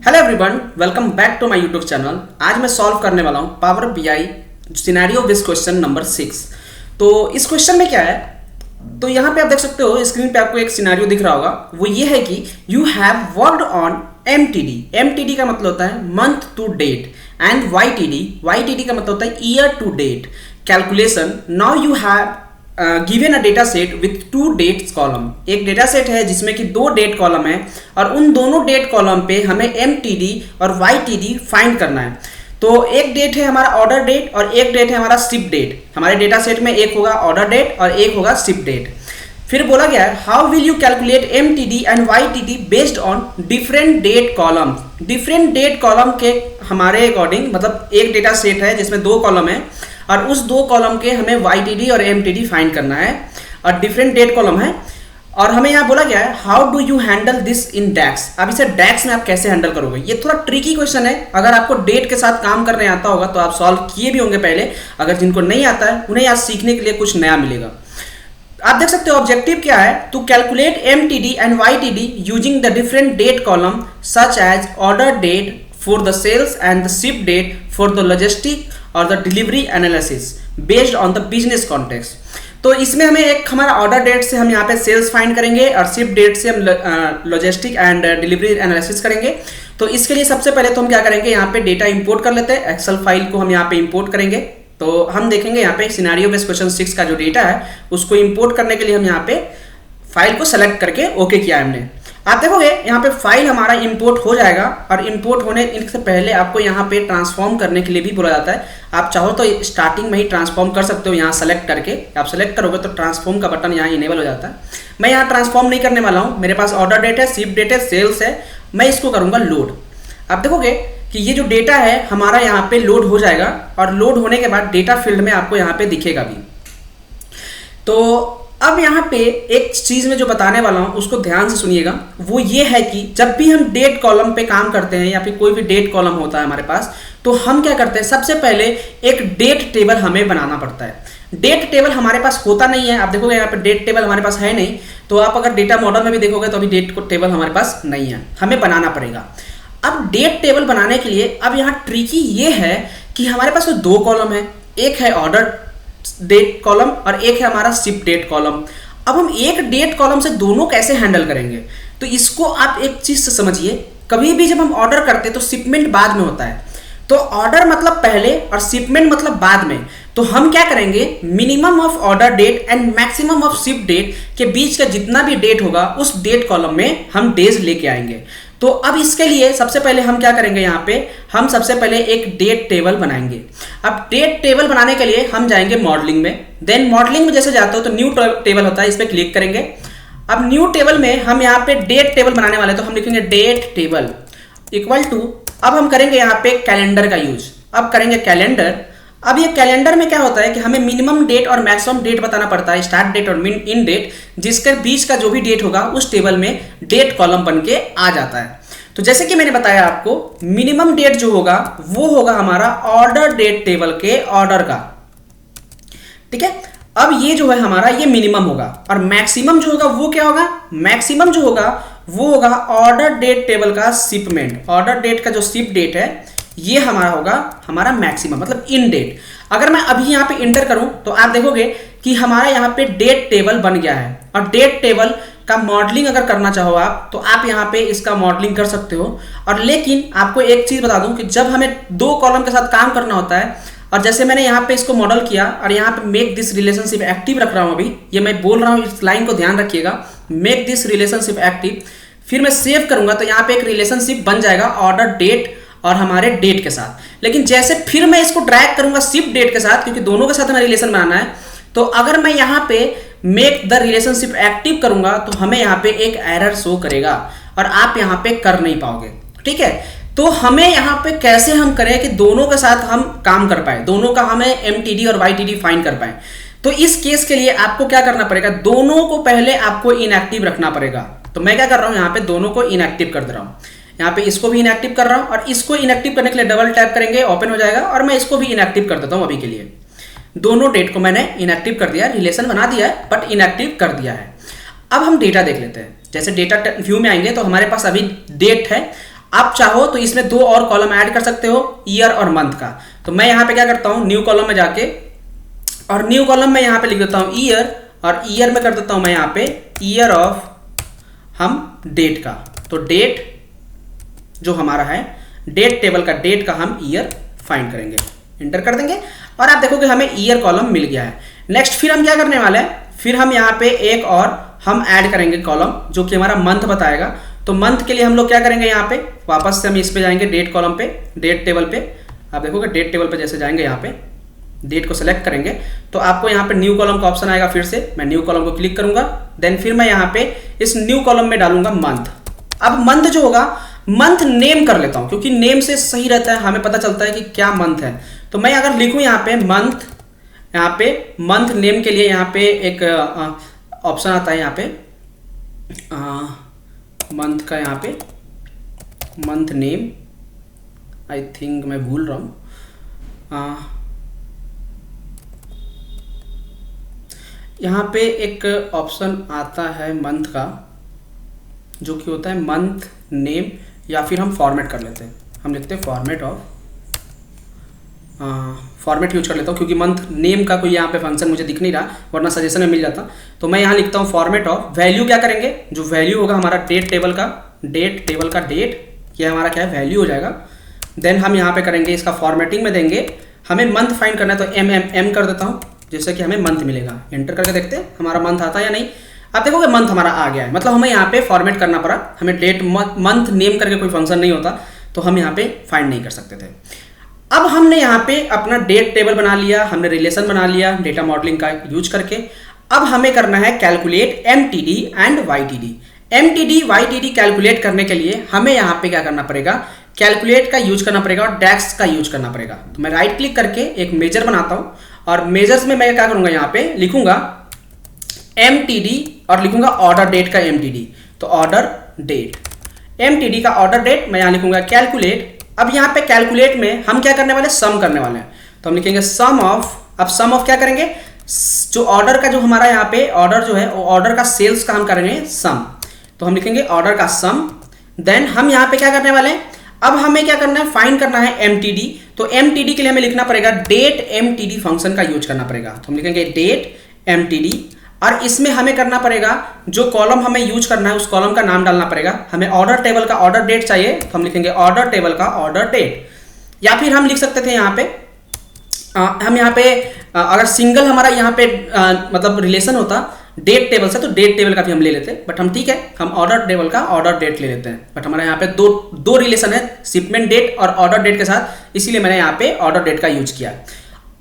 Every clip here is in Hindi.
Hello everyone, welcome back to my YouTube channel. आज मैं सॉल्व करने वाला हूँ power BI scenario based question number 6। तो इस क्वेश्चन में क्या है, तो यहाँ पे आप देख सकते हो स्क्रीन पे आपको एक सिनेरियो दिख रहा होगा। वो ये है कि you have worked on MTD. MTD का मतलब होता है month to date and YTD का मतलब होता है year to date calculation. Now you have given a data set with two dates column. एक डेटा सेट है जिसमें कि दो डेट कॉलम है और उन दोनों डेट कॉलम पे हमें एमटीडी और वाईटीडी फाइंड करना है। तो एक डेट है हमारा ऑर्डर डेट और एक डेट है हमारा शिप डेट। हमारे डेटा सेट में एक होगा ऑर्डर डेट और एक होगा शिप डेट। फिर बोला गया है how will you calculate MTD and YTD based on different date column. Different date column के हमारे अकॉर्डिंग, मतलब एक डेटा सेट है जिसमें दो कॉलम है और उस दो कॉलम के हमें वाईटीडी और एमटीडी फाइंड करना है और डिफरेंट डेट कॉलम है। और हमें यहाँ बोला गया है how do you handle this in DAX. अब इसे डैक्स में आप कैसे हैंडल करोगे, ये थोड़ा ट्रिकी क्वेश्चन है। अगर आपको डेट के साथ काम करने आता होगा तो आप सॉल्व किए भी होंगे पहले। अगर जिनको नहीं आता है उन्हें आज सीखने के लिए कुछ नया मिलेगा। आप देख सकते हो ऑब्जेक्टिव क्या है, to calculate MTD and YTD using the different date column such as order date for the sales and the ship date for the logistic और the delivery analysis based on the business context. तो इसमें हमें एक हमारा ऑर्डर डेट से हम यहाँ पे सेल्स फाइंड करेंगे और शिप डेट से हम लॉजिस्टिक एंड डिलीवरी एनालिसिस करेंगे। तो इसके लिए सबसे पहले तो हम क्या करेंगे, यहाँ पे डेटा इंपोर्ट कर लेते हैं। एक्सेल फाइल को हम यहाँ पे इंपोर्ट करेंगे। तो हम देखेंगे यहाँ पे सिनेरियो बेस्ड क्वेश्चन 6 का जो डेटा है उसको इंपोर्ट करने के लिए हम यहाँ पे फाइल को सेलेक्ट करके ओके किया हमने। आप देखोगे यहाँ पे फाइल हमारा इंपोर्ट हो जाएगा और इंपोर्ट होने से पहले आपको यहाँ पे ट्रांसफॉर्म करने के लिए भी बोला जाता है। आप चाहो तो स्टार्टिंग में ही ट्रांसफॉर्म कर सकते हो, यहाँ सेलेक्ट करके आप सेलेक्ट करोगे तो ट्रांसफॉर्म का बटन यहाँ इनेबल हो जाता है। मैं यहाँ ट्रांसफॉर्म नहीं करने वाला हूँ, मेरे पास ऑर्डर डेट है, शिप डेट है, सेल्स है। मैं इसको करूँगा लोड। आप देखोगे कि ये जो डेटा है हमारा यहाँ पे लोड हो जाएगा और लोड होने के बाद डेटा फील्ड में आपको यहाँ पे दिखेगा भी। तो अब यहाँ पे एक चीज में जो बताने वाला हूँ उसको ध्यान से सुनिएगा। वो ये है कि जब भी हम डेट कॉलम पे काम करते हैं या फिर कोई भी डेट कॉलम होता है हमारे पास, तो हम क्या करते हैं, सबसे पहले एक डेट टेबल हमें बनाना पड़ता है। डेट टेबल हमारे पास होता नहीं है। आप देखोगे यहाँ पे डेट टेबल हमारे पास है नहीं। तो आप अगर डेटा मॉडल में भी देखोगे तो अभी डेट टेबल हमारे पास नहीं है, हमें बनाना पड़ेगा। अब डेट टेबल बनाने के लिए अब यहाँ ट्रिकी ये है कि हमारे पास तो दो कॉलम है, एक है ऑर्डर डेट कॉलम और एक है हमारा शिप डेट कॉलम। अब हम एक डेट कॉलम से दोनों कैसे हैंडल करेंगे, तो इसको आप एक चीज से समझिए। कभी भी जब हम ऑर्डर करते हैं तो शिपमेंट बाद में होता है। तो ऑर्डर मतलब पहले और शिपमेंट मतलब बाद में। तो हम क्या करेंगे, minimum of order date and maximum of ship date के बीच का जितना भी डेट होगा उस डेट कॉलम में हम डेज लेके आएंगे। तो अब इसके लिए सबसे पहले हम क्या करेंगे, यहाँ पे हम सबसे पहले एक डेट टेबल बनाएंगे। अब डेट टेबल बनाने के लिए हम जाएंगे मॉडलिंग में। देन मॉडलिंग में जैसे जाते हो तो न्यू टेबल होता है, इस पर क्लिक करेंगे। अब न्यू टेबल में हम यहाँ पे डेट टेबल बनाने वाले, तो हम लिखेंगे डेट टेबल इक्वल टू, अब हम करेंगे यहाँ पे कैलेंडर का यूज। अब करेंगे कैलेंडर। अब ये कैलेंडर में क्या होता है कि हमें मिनिमम डेट और मैक्सिमम डेट बताना पड़ता है, स्टार्ट डेट और इन डेट, जिसके बीच का जो भी डेट होगा उस टेबल में डेट कॉलम बन के आ जाता है। तो जैसे कि मैंने बताया आपको, मिनिमम डेट जो होगा वो होगा हमारा ऑर्डर डेट टेबल के ऑर्डर का, ठीक है। अब ये जो है हमारा ये मिनिमम होगा और मैक्सिमम जो होगा वो क्या होगा, मैक्सिमम जो होगा वो होगा ऑर्डर डेट टेबल का शिपमेंट। ऑर्डर डेट का जो शिप डेट है ये हमारा होगा हमारा मैक्सिमम, मतलब इन डेट। अगर मैं अभी यहाँ पे इंटर करूं तो आप देखोगे कि हमारा यहाँ पे डेट टेबल बन गया है। और डेट टेबल का मॉडलिंग अगर करना चाहो आप तो आप यहाँ पे इसका मॉडलिंग कर सकते हो। और लेकिन आपको एक चीज बता दूं कि जब हमें दो कॉलम के साथ काम करना होता है, और जैसे मैंने यहाँ पे इसको मॉडल किया और यहाँ पे मेक दिस रिलेशनशिप एक्टिव रख रहा हूँ, अभी ये मैं बोल रहा हूँ, इस लाइन को ध्यान रखिएगा, मेक दिस रिलेशनशिप एक्टिव। फिर मैं सेव करूंगा तो यहाँ पे एक रिलेशनशिप बन जाएगा ऑर्डर डेट और हमारे डेट के साथ। लेकिन जैसे फिर मैं इसको ड्रैग करूंगा शिप डेट के साथ, क्योंकि दोनों के साथ हमें रिलेशन बनाना है, तो अगर मैं यहाँ पे मेक द रिलेशनशिप एक्टिव करूंगा तो हमें यहाँ पे एक एरर शो करेगा और आप यहाँ पे कर नहीं पाओगे, ठीक है। तो हमें यहाँ पे कैसे हम करें कि दोनों के साथ हम काम कर पाए, दोनों का हमें एमटीडी और वाईटीडी फाइंड कर पाए। तो इस केस के लिए आपको क्या करना पड़ेगा, दोनों को पहले आपको इनएक्टिव रखना पड़ेगा। तो मैं क्या कर रहा हूँ, यहाँ पे दोनों को इनएक्टिव कर दे रहा हूँ। यहाँ पे इसको भी इनएक्टिव कर रहा हूँ और इसको इनएक्टिव करने के लिए डबल टैप करेंगे, ओपन हो जाएगा। और मैं इसको भी इनएक्टिव कर देता हूँ अभी के लिए। दोनों डेट को मैंने इनएक्टिव कर दिया, रिलेशन बना दिया है बट इनएक्टिव कर दिया है। अब हम डेटा देख लेते हैं। जैसे डेटा व्यू में आएंगे तो हमारे पास अभी डेट है आप चाहो तो इसमें 2 और कॉलम ऐड कर सकते हो, ईयर और मंथ का। तो मैं यहाँ पे क्या करता हूँ, न्यू कॉलम में जाके और न्यू कॉलम में यहाँ पे लिख देता हूँ ईयर, और ईयर में कर देता हूँ मैं यहाँ पे ईयर ऑफ हम डेट का। तो डेट जो हमारा है, डेट टेबल का डेट का हम ईयर फाइंड करेंगे, इंटर कर देंगे और आप देखोगे हमें ईयर कॉलम मिल गया है। नेक्स्ट फिर हम क्या करने वाले हैं, फिर हम यहाँ पे एक और हम ऐड करेंगे कॉलम जो कि हमारा मंथ बताएगा। तो मंथ के लिए हम लोग क्या करेंगे, यहाँ पे वापस से हम इस पे जाएंगे डेट कॉलम पे, डेट टेबल पे। आप देखोगे डेट टेबल पे जैसे जाएंगे, यहाँ पे डेट को सेलेक्ट करेंगे तो आपको यहाँ पे न्यू कॉलम का ऑप्शन आएगा। फिर से मैं न्यू कॉलम को क्लिक करूंगा, देन फिर मैं यहाँ पे इस न्यू कॉलम में डालूंगा मंथ। अब मंथ जो होगा, मंथ नेम कर लेता हूं क्योंकि नेम से सही रहता है, हमें पता चलता है कि क्या मंथ है। तो मैं अगर लिखूं यहाँ पे मंथ, यहाँ पे मंथ नेम के लिए यहाँ पे एक ऑप्शन आता है, यहाँ पे मंथ का, यहाँ पे मंथ नेम, आई थिंक मैं भूल रहा हूँ, यहाँ पे एक ऑप्शन आता है मंथ का जो कि होता है मंथ नेम, या फिर हम फॉर्मेट कर लेते हैं, हम लिखते हैं फॉर्मेट ऑफ, फॉर्मेट यूज कर लेता हूँ क्योंकि मंथ नेम का कोई यहाँ पे फंक्शन मुझे दिख नहीं रहा, वरना सजेशन में मिल जाता। तो मैं यहाँ लिखता हूँ फॉर्मेट ऑफ, वैल्यू क्या करेंगे, जो वैल्यू होगा हमारा डेट टेबल का, डेट टेबल का डेट, ये हमारा क्या है वैल्यू हो जाएगा। देन हम यहाँ पे करेंगे इसका फॉर्मेटिंग में देंगे, हमें मंथ फाइंड करना है तो एम कर देता हूँ जिससे कि हमें मंथ मिलेगा। एंटर करके देखते हैं हमारा मंथ आता है या नहीं। आप देखोगे मंथ हमारा आ गया है, मतलब हमें यहाँ पे फॉर्मेट करना पड़ा, हमें डेट मंथ नेम करके कोई फंक्शन नहीं होता तो हम यहाँ पे फाइंड नहीं कर सकते थे। अब हमने यहाँ पे अपना डेट टेबल बना लिया, हमने रिलेशन बना लिया डेटा मॉडलिंग का यूज करके। अब हमें करना है calculate MTD and YTD. MTD YTD calculate करने के लिए हमें यहाँ पे क्या करना पड़ेगा, कैलकुलेट का यूज करना पड़ेगा और डैक्स का यूज करना पड़ेगा। तो मैं राइट क्लिक करके एक मेजर बनाता हूँ और मेजर्स में मैं क्या करूंगा, यहाँ पे लिखूंगा एमटीडी और लिखूंगा ऑर्डर डेट का एमटीडी। तो ऑर्डर डेट, एमटीडी का ऑर्डर डेट मैं यहाँ लिखूंगा कैलकुलेट। अब यहाँ पे कैलकुलेट में हम क्या करने वाले, सम करने वाले हैं। तो हम लिखेंगे सम ऑफ, अब सम ऑफ क्या करेंगे, जो ऑर्डर का जो हमारा यहाँ पे ऑर्डर जो है वो ऑर्डर का सेल्स का हम करेंगे सम। तो हम लिखेंगे ऑर्डर का सम। देन हम यहाँ पे क्या करने वाले हैं, अब हमें क्या करना है, फाइंड करना है एमटीडी। तो एमटीडी के लिए हमें लिखना पड़ेगा डेट एमटीडी फंक्शन का यूज करना पड़ेगा। तो हम लिखेंगे डेट एमटीडी और इसमें हमें करना पड़ेगा, जो कॉलम हमें यूज करना है उस कॉलम का नाम डालना पड़ेगा। हमें ऑर्डर टेबल का ऑर्डर डेट चाहिए तो हम लिखेंगे ऑर्डर टेबल का ऑर्डर डेट। या फिर हम लिख सकते थे यहाँ पे हम यहाँ पे अगर सिंगल हमारा यहाँ पे मतलब रिलेशन होता डेट टेबल से तो डेट टेबल का भी हम ले लेते, बट हम ठीक है हम ऑर्डर टेबल का ऑर्डर डेट ले लेते हैं। बट हमारे यहाँ पे दो रिलेशन है, शिपमेंट डेट और ऑर्डर डेट के साथ, इसीलिए मैंने यहाँ पे ऑर्डर डेट का यूज किया।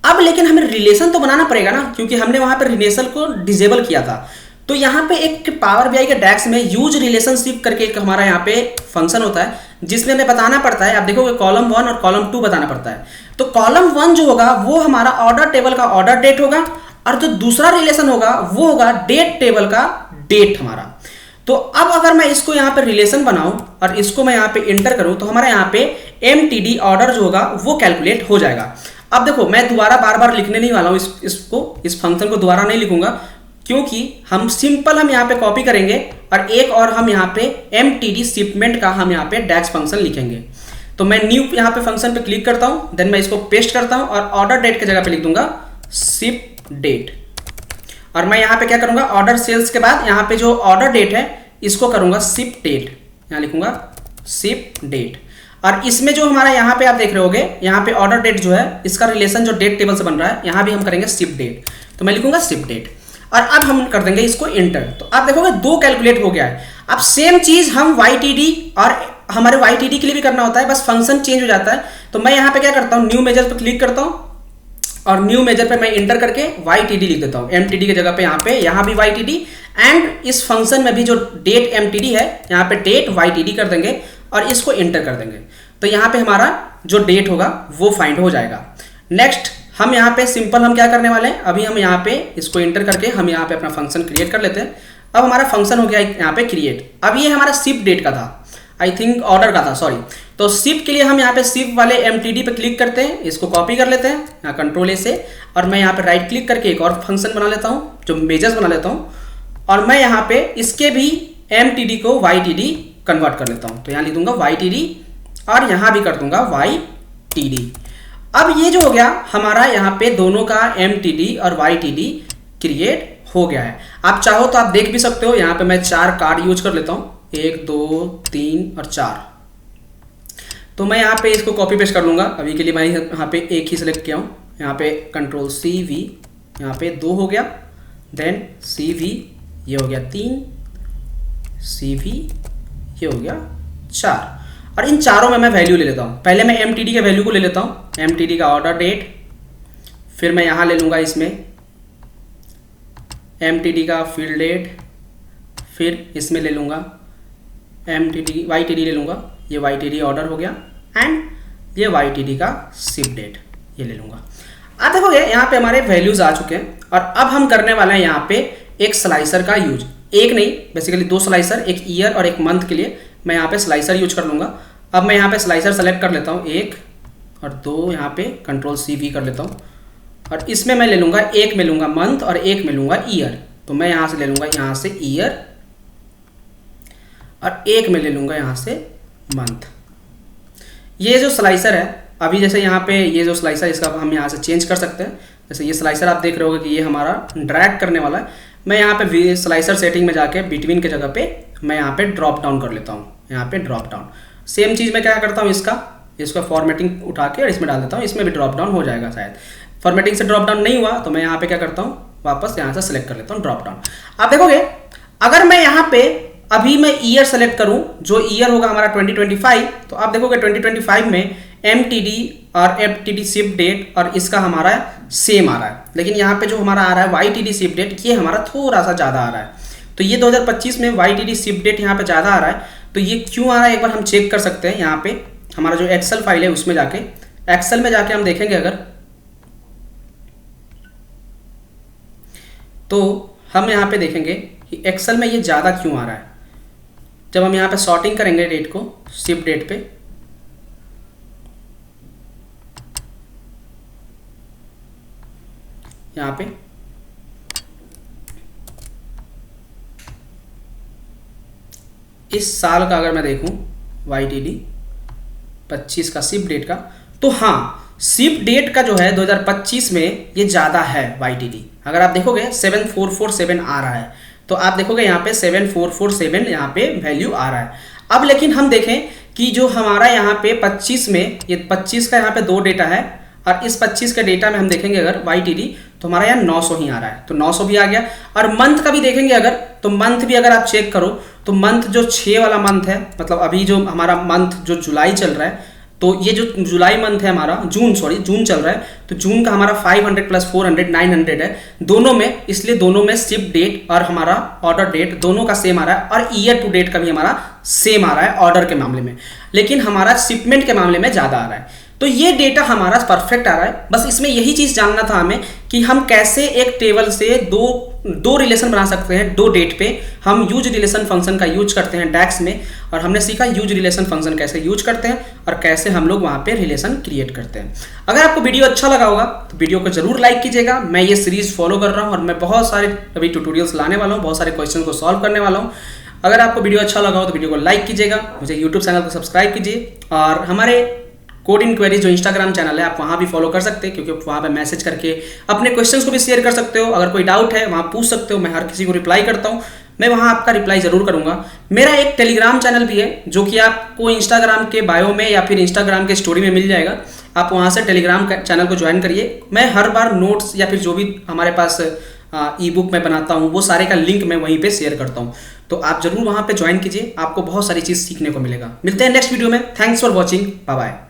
अब लेकिन हमें रिलेशन तो बनाना पड़ेगा ना, क्योंकि हमने वहां पे रिलेशन को डिसेबल किया था। तो यहाँ पे एक पावर बीआई के डैक्स में यूज रिलेशनशिप करके एक हमारा यहाँ पे फंक्शन होता है जिसमें हमें बताना पड़ता है, आप देखोगे कॉलम 1 और कॉलम 2 बताना पड़ता है। तो कॉलम 1 जो होगा वो हमारा ऑर्डर टेबल का ऑर्डर डेट होगा और जो दूसरा रिलेशन होगा वो होगा डेट टेबल का डेट हमारा। तो अब अगर मैं इसको यहाँ पे रिलेशन बनाऊं और इसको मैं यहाँ पे इंटर करूं तो हमारा यहाँ पे एमटीडी ऑर्डर जो होगा वो कैलकुलेट हो जाएगा। अब देखो मैं दोबारा बार बार लिखने नहीं वाला हूं इस फंक्शन को दोबारा नहीं लिखूंगा, क्योंकि हम सिंपल हम यहाँ पे कॉपी करेंगे और एक और हम यहाँ पे एमटीडी शिपमेंट का हम यहाँ पे डैक्स फंक्शन लिखेंगे। तो मैं न्यू यहाँ पे फंक्शन पे क्लिक करता हूँ, देन मैं इसको पेस्ट करता हूँ और ऑर्डर डेट की जगह पे लिख दूंगा शिप डेट। और मैं यहाँ पे क्या करूंगा, ऑर्डर सेल्स के बाद यहाँ पे जो ऑर्डर डेट है इसको करूंगा शिप डेट, यहाँ लिखूंगा शिप डेट। और इसमें जो हमारा यहाँ पे आप देख रहे होगे यहाँ पे ऑर्डर डेट जो है इसका रिलेशन जो डेट टेबल से बन रहा है, यहाँ भी हम करेंगे शिप डेट। तो मैं लिखूंगा शिप डेट और अब हम कर देंगे इसको इंटर। तो आप देखोगे 2 कैलकुलेट हो गया है। अब सेम चीज हम वाईटीडी और हमारे वाईटीडी के लिए भी करना होता है, बस फंक्शन चेंज हो जाता है। तो मैं यहाँ पे क्या करता हूँ, न्यू मेजर पे क्लिक करता हूँ और न्यू मेजर पे मैं इंटर करके वाईटीडी लिख देता हूँ। एमटीडी की जगह पे यहाँ भी वाईटीडी एंड इस फंक्शन में भी जो डेट एमटीडी है यहाँ पे डेट वाईटीडी कर देंगे और इसको इंटर कर देंगे। तो यहाँ पे हमारा जो डेट होगा वो फाइंड हो जाएगा। नेक्स्ट हम यहाँ पे सिंपल हम क्या करने वाले हैं, अभी हम यहाँ पे इसको इंटर करके हम यहाँ पे अपना फंक्शन क्रिएट कर लेते हैं। अब हमारा फंक्शन हो गया यहाँ पे क्रिएट। अब ये हमारा शिप डेट का था, आई थिंक ऑर्डर का था, सॉरी। तो शिप के लिए हम यहाँ पे शिप वाले एमटीडी पे क्लिक करते हैं, इसको कॉपी कर लेते हैं यहाँ कंट्रोल ए से और मैं यहाँ पे राइट क्लिक करके एक और फंक्शन बना लेता हूँ जो मेजर्स बना लेता हूँ और मैं यहाँ पे इसके भी एमटीडी को वाईटीडी कन्वर्ट कर लेता हूँ। तो यहाँ लिख दूंगा YTD और यहाँ भी कर दूंगा YTD। अब ये जो हो गया हमारा यहाँ पे दोनों का MTD और YTD क्रिएट हो गया है। आप चाहो तो आप देख भी सकते हो, यहाँ पे मैं 4 कार्ड यूज कर लेता हूँ, 1 2 3 और 4। तो मैं यहाँ पे इसको कॉपी पेस्ट कर लूँगा। अभी के लिए मैं यहाँ पे एक ही सिलेक्ट किया हूँ, यहाँ पे Ctrl+CV, यहाँ पे 2 हो गया, देन CV ये हो गया 3, CV ये हो गया 4। और इन चारों में मैं वैल्यू ले लेता हूँ। पहले मैं MTD के वैल्यू को ले लेता हूँ, MTD का ऑर्डर डेट, फिर मैं यहाँ ले लूँगा इसमें MTD का फील्ड डेट, फिर इसमें ले लूँगा YTD ले लूँगा, ये YTD ऑर्डर हो गया, एंड ये YTD का शिप डेट ये ले लूँगा। आप देखोगे यहाँ पे हमारे वैल्यूज आ चुके हैं और अब हम करने वाले हैं यहाँ पे एक स्लाइसर का यूज। एक नहीं, बेसिकली 2 स्लाइसर, एक ईयर और एक मंथ के लिए मैं यहाँ पे स्लाइसर यूज कर लूँगा। अब मैं यहाँ पे स्लाइसर सेलेक्ट कर लेता हूँ, 1 और 2, यहाँ पे Ctrl+CV कर लेता हूँ और इसमें मैं ले लूँगा, एक में लूँगा मंथ और एक में लूँगा ईयर। तो मैं यहाँ से ले लूँगा यहाँ से ईयर और एक में ले लूँगा यहाँ से मंथ। ये जो स्लाइसर है अभी जैसे यहाँ पे ये जो स्लाइसर इसका हम यहाँ से चेंज कर सकते हैं। जैसे ये स्लाइसर आप देख रहे होगे कि ये हमारा ड्रैग करने वाला है। मैं यहाँ पे स्लाइसर सेटिंग में जाके बिटवीन के जगह पे मैं यहाँ पे ड्रॉप डाउन कर लेता हूँ, यहाँ पे ड्रॉप डाउन। सेम चीज़ मैं क्या करता हूँ, इसका फॉर्मेटिंग उठा के और इसमें डाल देता हूँ, इसमें भी ड्रॉप डाउन हो जाएगा। शायद फॉर्मेटिंग से ड्रॉप डाउन नहीं हुआ तो मैं यहाँ पे क्या करता हूँ, वापस यहाँ से सेलेक्ट कर लेता हूँ ड्रॉप डाउन। आप देखोगे अगर मैं यहाँ पे अभी मैं ईयर सेलेक्ट करूं, जो ईयर होगा हमारा 2025, तो आप देखोगे 2025 में MTD और FTD शिप डेट और इसका हमारा सेम आ रहा है। लेकिन यहाँ पे जो हमारा आ रहा है YTD शिप डेट, ये हमारा थोड़ा सा ज़्यादा आ रहा है। तो ये 2025 में YTD शिप डेट यहाँ पे ज़्यादा आ रहा है। तो ये क्यों आ रहा है एक बार हम चेक कर सकते हैं। यहाँ पे हमारा जो एक्सेल फाइल है उसमें जाके, एक्सेल में जाके हम देखेंगे अगर, तो हम यहाँ पे देखेंगे कि एक्सेल में ये ज़्यादा क्यों आ रहा है। जब हम यहाँ पे सॉर्टिंग करेंगे डेट को, शिप डेट पे, यहाँ पे इस साल का अगर मैं देखूं YTD 25 का शिप डेट का, तो हाँ शिप डेट का जो है 2025 में ये ज़्यादा है YTD। अगर आप देखोगे 7447 आ रहा है, तो आप देखोगे यहाँ पे 7447 यहाँ पे वैल्यू आ रहा है। अब लेकिन हम देखें कि जो हमारा यहाँ पे 25 में, ये 25 का यहाँ पे 2 डेटा है और इस 25 के डेटा में हम देखेंगे अगर YTD, तो हमारा यहाँ 900 ही आ रहा है, तो 900 भी आ गया। और मंथ का भी देखेंगे अगर, तो मंथ भी अगर आप चेक करो तो मंथ जो 6 वाला मंथ है, मतलब अभी जो हमारा मंथ जो जुलाई चल रहा है, तो ये जो जुलाई मंथ है हमारा, जून चल रहा है, तो जून का हमारा 500 + 400 900 है दोनों में, इसलिए दोनों में शिप डेट और हमारा ऑर्डर डेट दोनों का सेम आ रहा है और ईयर टू डेट का भी हमारा सेम आ रहा है ऑर्डर के मामले में, लेकिन हमारा शिपमेंट के मामले में ज़्यादा आ रहा है। तो ये डेटा हमारा परफेक्ट आ रहा है। बस इसमें यही चीज़ जानना था हमें कि हम कैसे एक टेबल से दो रिलेशन बना सकते हैं 2 डेट पे। हम यूज रिलेशन फंक्शन का यूज करते हैं डैक्स में, और हमने सीखा यूज रिलेशन फंक्शन कैसे यूज करते हैं और कैसे हम लोग वहाँ पे रिलेशन क्रिएट करते हैं। अगर आपको वीडियो अच्छा लगा होगा तो वीडियो को जरूर लाइक कीजिएगा। मैं ये सीरीज फॉलो कर रहा हूँ और मैं बहुत सारे अभी ट्यूटोरियल्स लाने वाला हूँ, बहुत सारे क्वेश्चन को सॉल्व करने वाला हूँ। अगर आपको वीडियो अच्छा लगा हो तो वीडियो को लाइक कीजिएगा, मुझे यूट्यूब चैनल को सब्सक्राइब कीजिए, और हमारे कोड इंक्वायरी जो इंस्टाग्राम चैनल है आप वहाँ भी फॉलो कर सकते हैं, क्योंकि वहाँ पे मैसेज करके अपने क्वेश्चंस को भी शेयर कर सकते हो। अगर कोई डाउट है वहाँ पूछ सकते हो, मैं हर किसी को रिप्लाई करता हूँ, मैं वहाँ आपका रिप्लाई ज़रूर करूँगा। मेरा एक टेलीग्राम चैनल भी है जो कि आपको इंस्टाग्राम के बायो में या फिर इंस्टाग्राम के स्टोरी में मिल जाएगा। आप वहाँ से टेलीग्राम चैनल को ज्वाइन करिए। मैं हर बार नोट्स या फिर जो भी हमारे पास ई बुक में बनाता हूँ वो सारे का लिंक मैं वहीं पे शेयर करता हूँ, तो आप जरूर वहाँ पे ज्वाइन कीजिए, आपको बहुत सारी चीज़ सीखने को मिलेगा। मिलते हैं नेक्स्ट वीडियो में। Thanks for watching, bye bye.